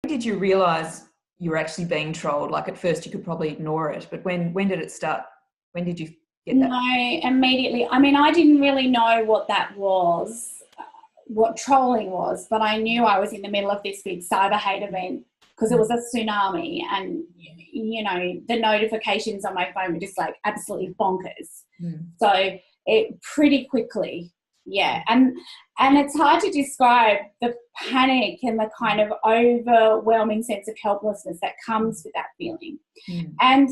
When did you realise you were actually being trolled? Like, at first you could probably ignore it, but when did it start? When did you get that? No, immediately. I mean, I didn't really know what that was, what trolling was, but I knew I was in the middle of this big cyber hate event because it was a tsunami, and you know, the notifications on my phone were just like absolutely bonkers. So it pretty quickly, yeah. And it's hard to describe the panic and the kind of overwhelming sense of helplessness that comes with that feeling. And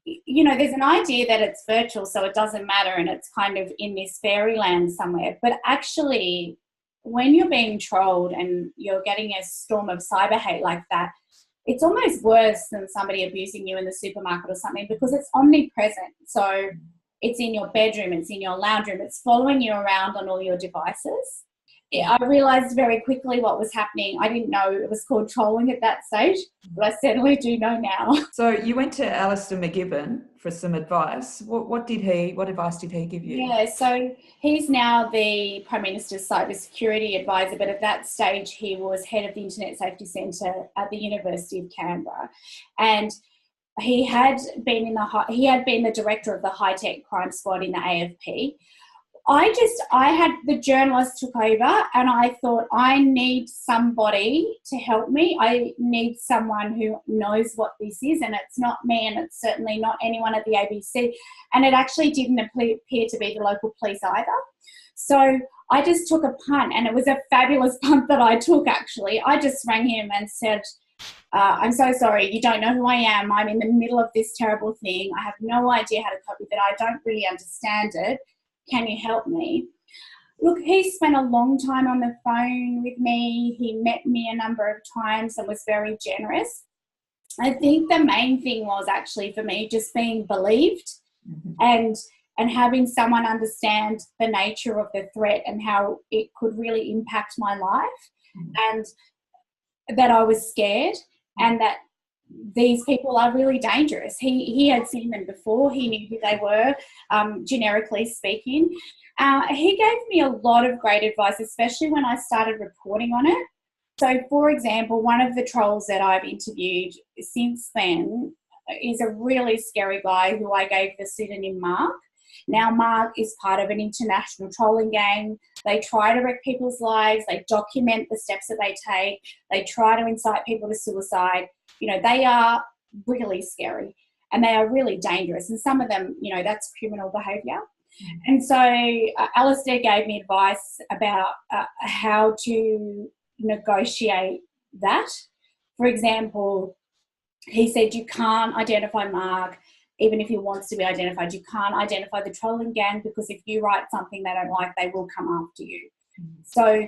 you know, there's an idea that it's virtual, so it doesn't matter, and it's kind of in this fairyland somewhere. But actually, when you're being trolled and you're getting a storm of cyber hate like that, it's almost worse than somebody abusing you in the supermarket or something, because it's omnipresent. So it's in your bedroom, it's in your lounge room, it's following you around on all your devices. I realised very quickly what was happening. I didn't know it was called trolling at that stage, but I certainly do know now. So you went to Alistair McGibbon for some advice. What advice did he give you? Yeah, so he's now the Prime Minister's cybersecurity advisor, but at that stage he was head of the Internet Safety Centre at the University of Canberra, and he had been the director of the high tech crime squad in the AFP. The journalist took over, and I thought, I need somebody to help me. I need someone who knows what this is, and it's not me, and it's certainly not anyone at the ABC. And it actually didn't appear to be the local police either. So I just took a punt, and it was a fabulous punt that I took, actually. I just rang him and said, I'm so sorry, you don't know who I am. I'm in the middle of this terrible thing. I have no idea how to cope with it. I don't really understand it. Can you help me? Look, he spent a long time on the phone with me. He met me a number of times and was very generous. I think the main thing was actually for me just being believed and having someone understand the nature of the threat and how it could really impact my life, and that I was scared, and that these people are really dangerous. He had seen them before. He knew who they were, generically speaking. He gave me a lot of great advice, especially when I started reporting on it. So, for example, one of the trolls that I've interviewed since then is a really scary guy who I gave the pseudonym Mark. Now, Mark is part of an international trolling gang. They try to wreck people's lives. They document the steps that they take. They try to incite people to suicide. You know, they are really scary and they are really dangerous. And some of them, you know, that's criminal behaviour. And so Alistair gave me advice about how to negotiate that. For example, he said you can't identify Mark, even if he wants to be identified. You can't identify the trolling gang, because if you write something they don't like, they will come after you. So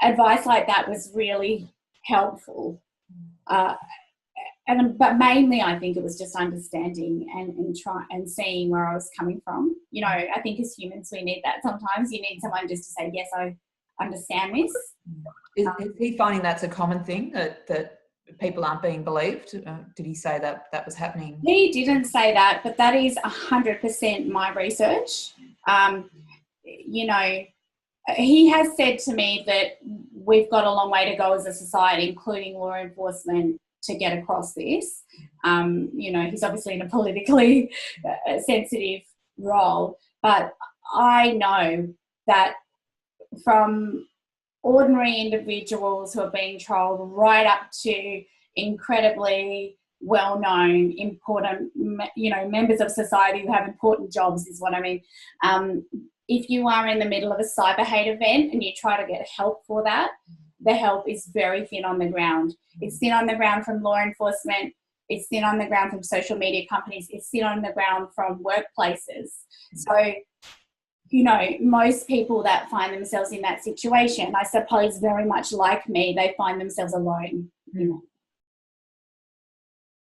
advice like that was really helpful. But mainly I think it was just understanding and seeing where I was coming from. You know, I think as humans we need that sometimes. You need someone just to say, yes, I understand this. Is he finding that's a common thing, that people aren't being believed? Did he say that was happening? He didn't say that, but that is 100% my research. You know, he has said to me that we've got a long way to go as a society, including law enforcement, to get across this. You know, he's obviously in a politically sensitive role, but I know that from ordinary individuals who are being trolled right up to incredibly well-known, important, you know, members of society who have important jobs is what I mean. If you are in the middle of a cyber hate event and you try to get help for that, the help is very thin on the ground. It's thin on the ground from law enforcement. It's thin on the ground from social media companies. It's thin on the ground from workplaces. So, you know, most people that find themselves in that situation, I suppose very much like me, they find themselves alone. You know.